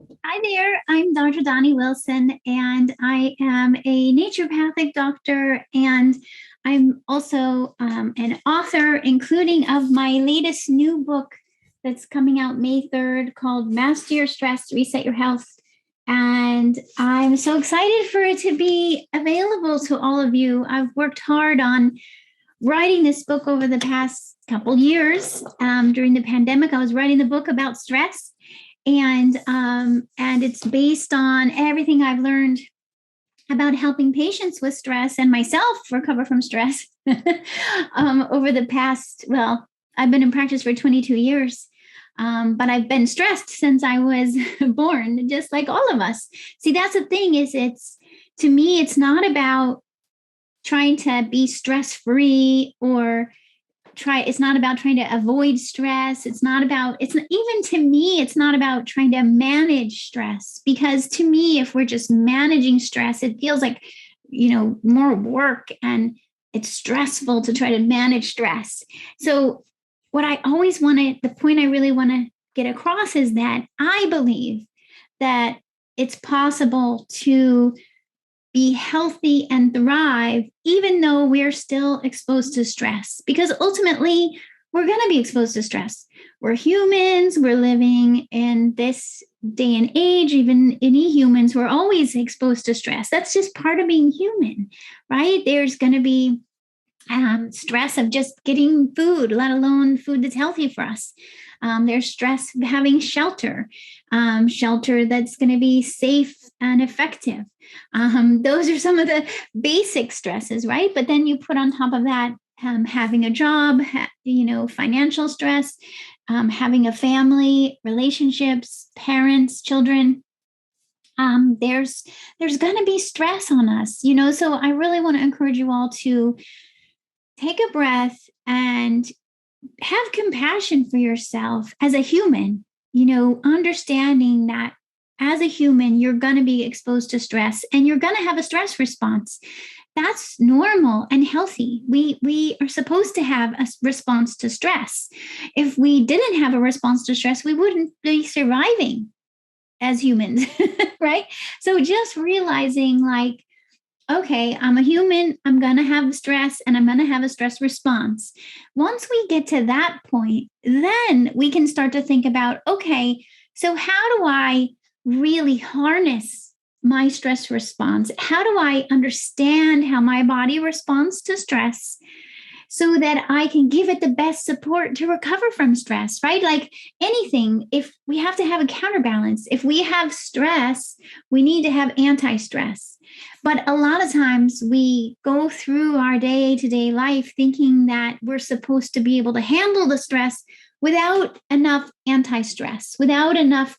Hi there, I'm Dr. Doni Wilson, and I am a naturopathic doctor, and I'm also an author, including of my latest new book that's coming out May 3rd called Master Your Stress, Reset Your Health. And I'm so excited for it to be available to all of you. I've worked hard on writing this book over the past couple years. During the pandemic, I was writing the book about stress, and it's based on everything I've learned about helping patients with stress and myself recover from stress over the past. Well, I've been in practice for 22 years. But I've been stressed since I was born, just like all of us. See, that's the thing is it's to me, it's not about trying to be stress free or it's not about trying to avoid stress. It's even to me, it's not about trying to manage stress, because to me, if we're just managing stress, it feels like, more work, and it's stressful to try to manage stress. So what I always wanted, the point I really want to get across is that I believe that it's possible to be healthy and thrive, even though we're still exposed to stress, because ultimately we're going to be exposed to stress. We're humans, we're living in this day and age, even any humans, we're always exposed to stress. That's just part of being human, right? There's going to be stress of just getting food, let alone food that's healthy for us. There's stress of having shelter that's going to be safe and effective. Those are some of the basic stresses, right? But then you put on top of that having a job, financial stress, having a family, relationships, parents, children. There's going to be stress on us, so I really want to encourage you all to take a breath and have compassion for yourself as a human, understanding that as a human, you're going to be exposed to stress and you're going to have a stress response. That's normal and healthy. We are supposed to have a response to stress. If we didn't have a response to stress, we wouldn't be surviving as humans, right? So just realizing, like, okay, I'm a human, I'm going to have stress, and I'm going to have a stress response. Once we get to that point, then we can start to think about, okay, so how do I really harness my stress response? How do I understand how my body responds to stress so that I can give it the best support to recover from stress, right? Like anything, if we have to have a counterbalance, if we have stress, we need to have anti stress. But a lot of times we go through our day to day life thinking that we're supposed to be able to handle the stress without enough anti stress, without enough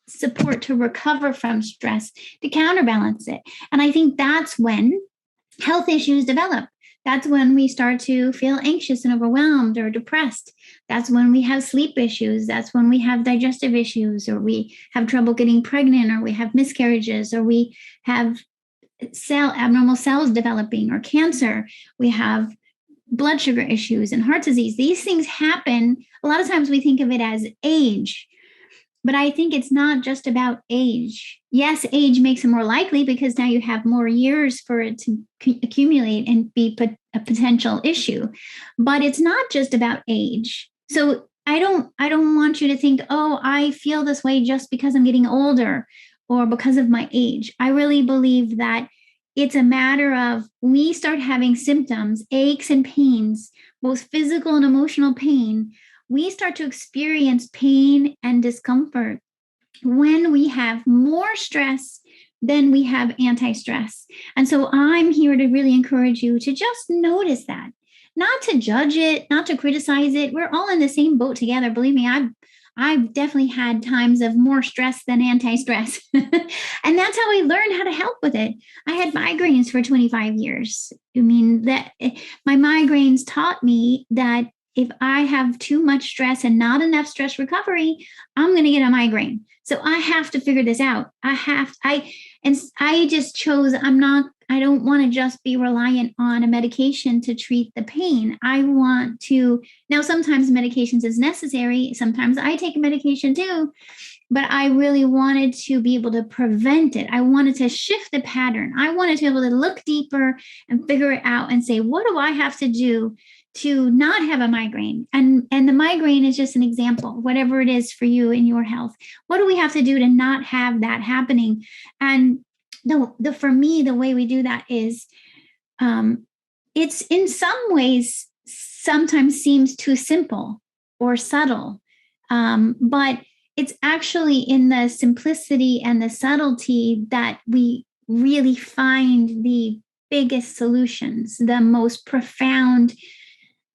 support to recover from stress, to counterbalance it. And I think that's when health issues develop. That's when we start to feel anxious and overwhelmed or depressed. That's when we have sleep issues. That's when we have digestive issues, or we have trouble getting pregnant, or we have miscarriages, or we have abnormal cells developing, or cancer. We have blood sugar issues and heart disease. These things happen. A lot of times we think of it as age, but I think it's not just about age. Yes, age makes it more likely because now you have more years for it to accumulate and be a potential issue. But it's not just about age. So I don't want you to think, oh, I feel this way just because I'm getting older or because of my age. I really believe that it's a matter of we start having symptoms, aches and pains, both physical and emotional pain. We start to experience pain and discomfort when we have more stress than we have anti stress. And so I'm here to really encourage you to just notice that, not to judge it, not to criticize it. We're all in the same boat together. Believe me, I've definitely had times of more stress than anti-stress. And that's how I learned how to help with it. I had migraines for 25 years. I mean, that my migraines taught me that if I have too much stress and not enough stress recovery, I'm going to get a migraine. So I have to figure this out. I just chose, I don't want to just be reliant on a medication to treat the pain. I want to, now sometimes medications is necessary. Sometimes I take a medication too, but I really wanted to be able to prevent it. I wanted to shift the pattern. I wanted to be able to look deeper and figure it out and say, what do I have to do to not have a migraine? And the migraine is just an example, whatever it is for you in your health. What do we have to do to not have that happening? And for me, the way we do that is, it's in some ways sometimes seems too simple or subtle, but it's actually in the simplicity and the subtlety that we really find the biggest solutions. The most profound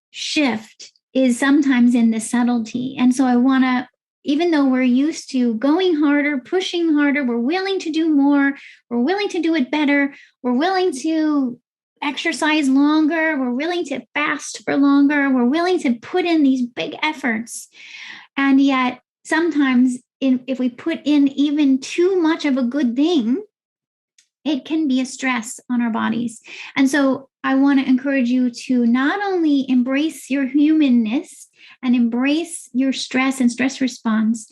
shift is sometimes in the subtlety. And so I want to, even though we're used to going harder, pushing harder, we're willing to do more, we're willing to do it better, we're willing to exercise longer, we're willing to fast for longer, we're willing to put in these big efforts. And yet, sometimes if we put in even too much of a good thing, it can be a stress on our bodies. And so I want to encourage you to not only embrace your humanness and embrace your stress and stress response,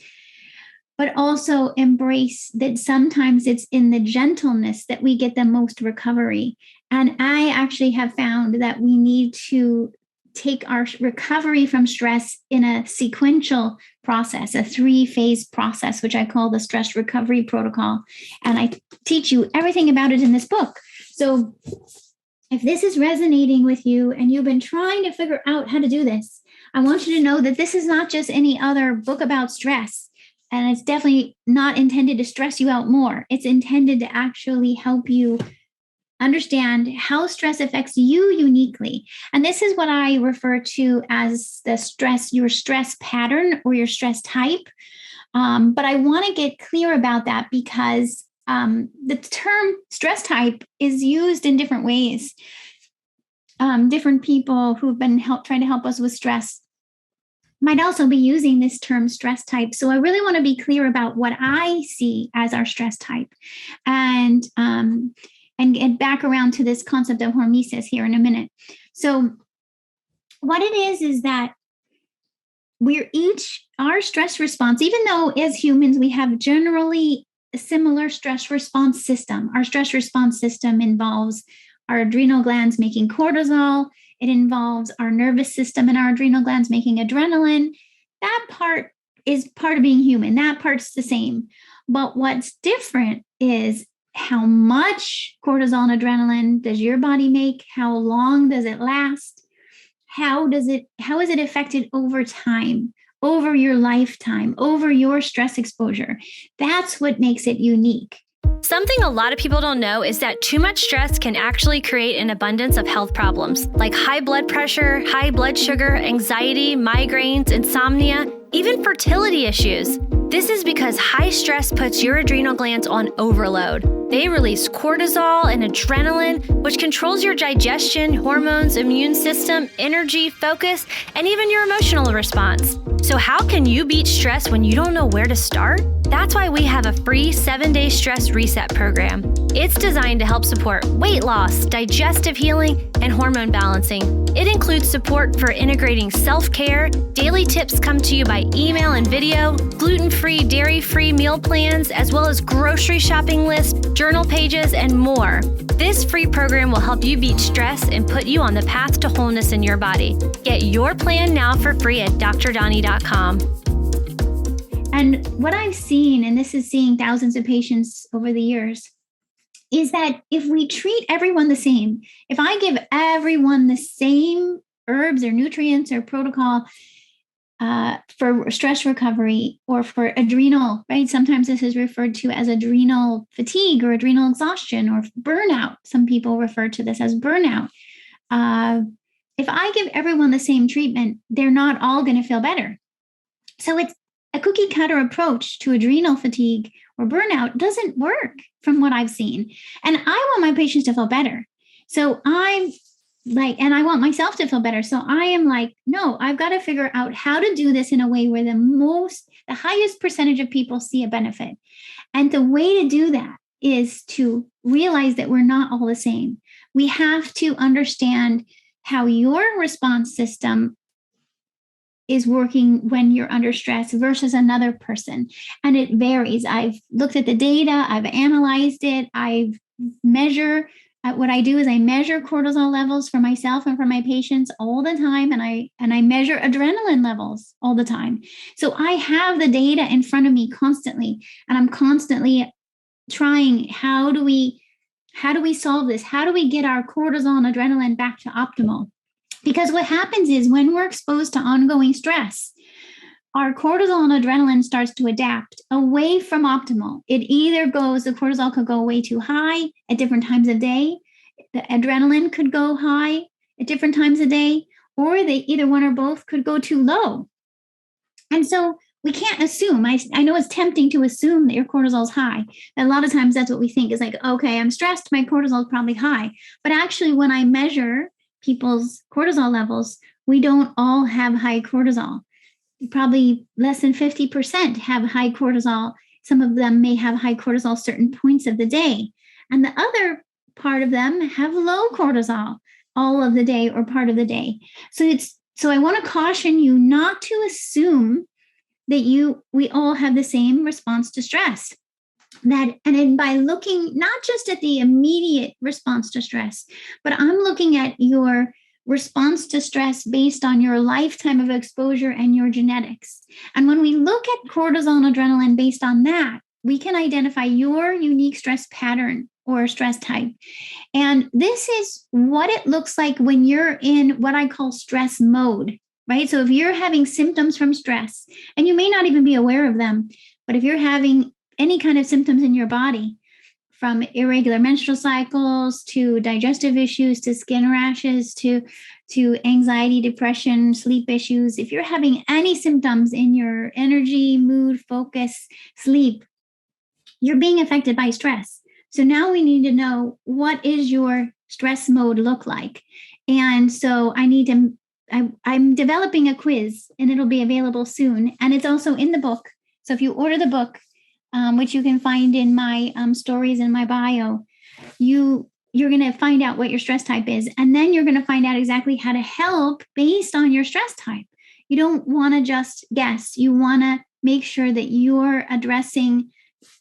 but also embrace that sometimes it's in the gentleness that we get the most recovery. And I actually have found that we need to take our recovery from stress in a sequential process, a 3-phase process, which I call the stress recovery protocol. And I teach you everything about it in this book. So if this is resonating with you and you've been trying to figure out how to do this, I want you to know that this is not just any other book about stress. And it's definitely not intended to stress you out more. It's intended to actually help you understand how stress affects you uniquely. And this is what I refer to as your stress pattern or your stress type. But I want to get clear about that because the term stress type is used in different ways. Different people who've been trying to help us with stress might also be using this term stress type. So I really want to be clear about what I see as our stress type. And get back around to this concept of hormesis here in a minute. So what it is that our stress response, even though as humans, we have generally a similar stress response system. Our stress response system involves our adrenal glands making cortisol. It involves our nervous system and our adrenal glands making adrenaline. That part is part of being human. That part's the same. But what's different is how much cortisol and adrenaline does your body make? How long does it last? How is it affected over time, over your lifetime, over your stress exposure? That's what makes it unique. Something a lot of people don't know is that too much stress can actually create an abundance of health problems like high blood pressure, high blood sugar, anxiety, migraines, insomnia, even fertility issues. This is because high stress puts your adrenal glands on overload. They release cortisol and adrenaline, which controls your digestion, hormones, immune system, energy, focus, and even your emotional response. So how can you beat stress when you don't know where to start? That's why we have a free 7-day stress reset program. It's designed to help support weight loss, digestive healing, and hormone balancing. It includes support for integrating self-care, daily tips come to you by email and video, gluten-free, dairy-free meal plans, as well as grocery shopping lists, journal pages, and more. This free program will help you beat stress and put you on the path to wholeness in your body. Get your plan now for free at drdoni.com. And what I've seen, and this is seeing thousands of patients over the years, is that if we treat everyone the same, if I give everyone the same herbs or nutrients or protocol for stress recovery or for adrenal, right? Sometimes this is referred to as adrenal fatigue or adrenal exhaustion or burnout. Some people refer to this as burnout. If I give everyone the same treatment, they're not all going to feel better. So it's a cookie cutter approach to adrenal fatigue or burnout doesn't work from what I've seen. And I want my patients to feel better. So I'm like, and I want myself to feel better. So I am like, no, I've got to figure out how to do this in a way where the highest percentage of people see a benefit. And the way to do that is to realize that we're not all the same. We have to understand how your response system is working when you're under stress versus another person. And it varies. I've looked at the data, I've analyzed it, what I do is I measure cortisol levels for myself and for my patients all the time, and I measure adrenaline levels all the time. So I have the data in front of me constantly, and I'm constantly trying, how do we solve this? How do we get our cortisol and adrenaline back to optimal? Because what happens is when we're exposed to ongoing stress, our cortisol and adrenaline starts to adapt away from optimal. The cortisol could go way too high at different times of day. The adrenaline could go high at different times of day, or either one or both could go too low. And so we can't assume. I know it's tempting to assume that your cortisol is high. And a lot of times that's what we think is like, okay, I'm stressed, my cortisol is probably high. But actually, when I measure people's cortisol levels, we don't all have high cortisol. Probably less than 50% have high cortisol. Some of them may have high cortisol certain points of the day. And the other part of them have low cortisol all of the day or part of the day. So I want to caution you not to assume that we all have the same response to stress. And by looking not just at the immediate response to stress, but I'm looking at your response to stress based on your lifetime of exposure and your genetics. And when we look at cortisol and adrenaline based on that, we can identify your unique stress pattern or stress type. And this is what it looks like when you're in what I call stress mode, right? So if you're having symptoms from stress, and you may not even be aware of them, but if you're having any kind of symptoms in your body, from irregular menstrual cycles to digestive issues to skin rashes to anxiety, depression, sleep issues, if you're having any symptoms in your energy, mood, focus, sleep, you're being affected by stress. So now we need to know, what is your stress mode look like? And so I'm developing a quiz, and it'll be available soon. And it's also in the book. So if you order the book, which you can find in my stories in my bio, you're going to find out what your stress type is. And then you're going to find out exactly how to help based on your stress type. You don't want to just guess. You want to make sure that you're addressing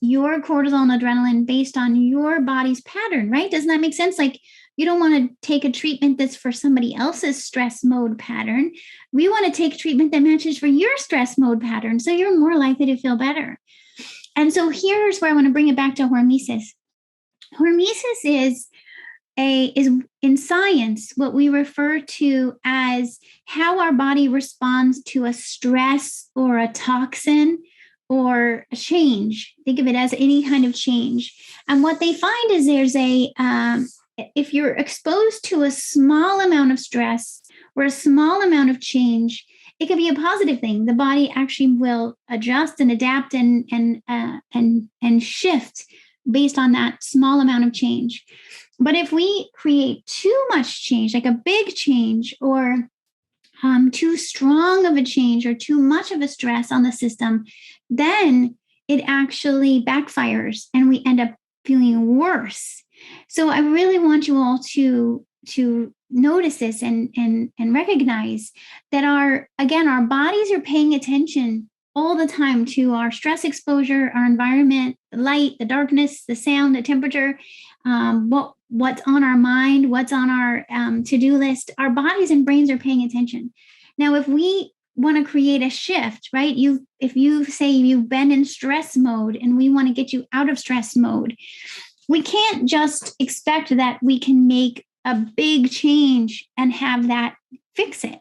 your cortisol and adrenaline based on your body's pattern, right? Doesn't that make sense? Like, you don't want to take a treatment that's for somebody else's stress mode pattern. We want to take treatment that matches for your stress mode pattern, so you're more likely to feel better. And so here's where I want to bring it back to hormesis. Hormesis is in science what we refer to as how our body responds to a stress or a toxin or a change. Think of it as any kind of change. And what they find is if you're exposed to a small amount of stress or a small amount of change, it can be a positive thing. The body actually will adjust and adapt and shift based on that small amount of change. But if we create too much change, like a big change, or too strong of a change, or too much of a stress on the system, then it actually backfires and we end up feeling worse. So I really want you all to notice this and recognize that our bodies are paying attention all the time to our stress exposure, our environment, the light, the darkness, the sound, the temperature, what's on our mind, what's on our to-do list. Our bodies and brains are paying attention. Now, if we want to create a shift, right? If you say you've been in stress mode and we want to get you out of stress mode, we can't just expect that we can make a big change and have that fix it.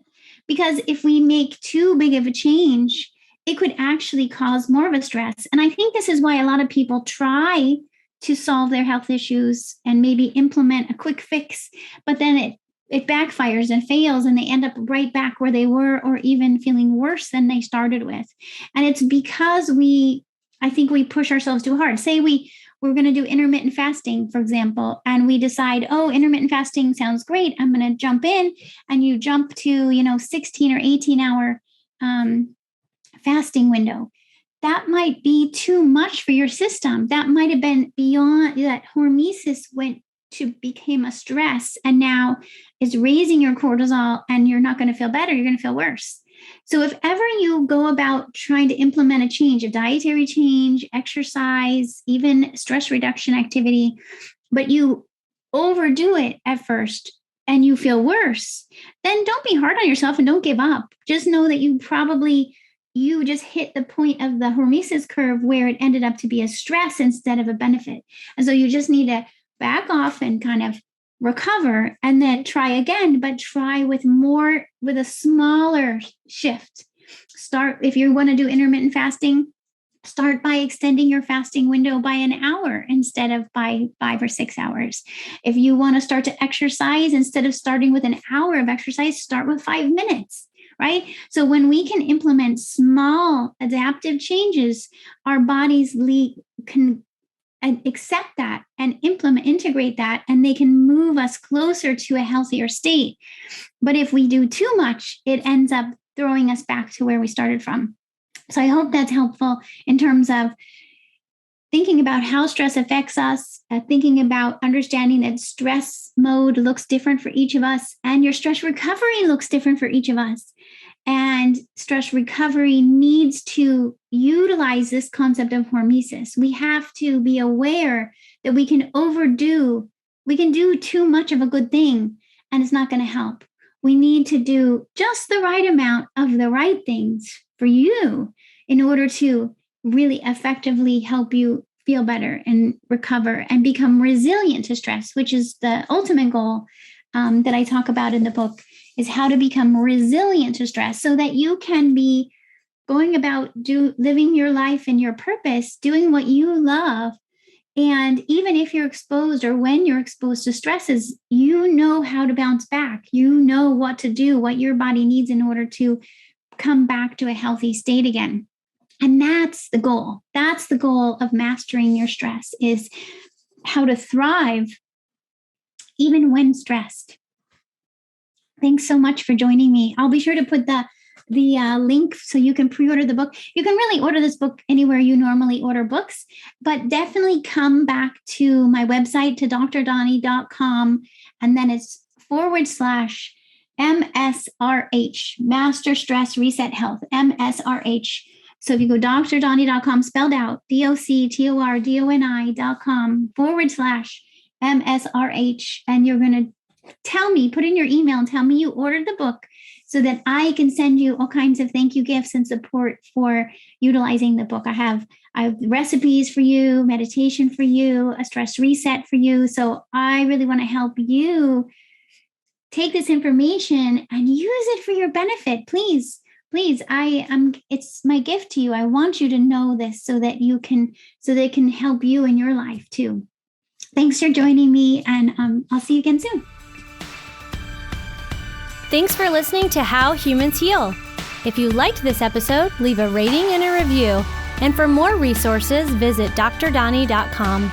Because if we make too big of a change, it could actually cause more of a stress. And I think this is why a lot of people try to solve their health issues and maybe implement a quick fix, but then it backfires and fails, and they end up right back where they were, or even feeling worse than they started with. And it's because I think we push ourselves too hard. Say we're going to do intermittent fasting, for example, and we decide, intermittent fasting sounds great, I'm going to jump in, and you jump to 16 or 18 hour fasting window. That might be too much for your system. That might have been beyond that. Hormesis became a stress, and now is raising your cortisol, and you're not going to feel better. You're going to feel worse. So if ever you go about trying to implement a change, a dietary change, exercise, even stress reduction activity, but you overdo it at first and you feel worse, then don't be hard on yourself and don't give up. Just know that you just hit the point of the Hormesis curve where it ended up to be a stress instead of a benefit. And so you just need to back off and kind of recover and then try again, but try with a smaller shift. Start, if you want to do intermittent fasting, start by extending your fasting window by an hour instead of by 5 or 6 hours. If you want to start to exercise, instead of starting with an hour of exercise, start with 5 minutes, right? So when we can implement small adaptive changes, our bodies can accept that and integrate that, and they can move us closer to a healthier state. But if we do too much, it ends up throwing us back to where we started from. So I hope that's helpful in terms of thinking about how stress affects us, thinking about understanding that stress mode looks different for each of us, and your stress recovery looks different for each of us. And stress recovery needs to utilize this concept of hormesis. We have to be aware that we can do too much of a good thing, and it's not going to help. We need to do just the right amount of the right things for you in order to really effectively help you feel better and recover and become resilient to stress, which is the ultimate goal that I talk about in the book, is how to become resilient to stress so that you can be going about living your life and your purpose, doing what you love. And even if you're exposed or when you're exposed to stresses, you know how to bounce back. You know what to do, what your body needs in order to come back to a healthy state again. And that's the goal. That's the goal of mastering your stress, is how to thrive even when stressed. Thanks so much for joining me. I'll be sure to put the link so you can pre-order the book. You can really order this book anywhere you normally order books, but definitely come back to my website, to drdoni.com, and then it's /MSRH, Master Stress Reset Health, MSRH. So if you go drdoni.com, spelled out, DOCTORDONI.com /MSRH, and you're going to put in your email and tell me you ordered the book so that I can send you all kinds of thank you gifts and support for utilizing the book. I have recipes for you, meditation for you, a stress reset for you. So I really want to help you take this information and use it for your benefit. Please, it's my gift to you. I want you to know this so that it can help you in your life too. Thanks for joining me, and I'll see you again soon. Thanks for listening to How Humans Heal. If you liked this episode, leave a rating and a review. And for more resources, visit drdoni.com.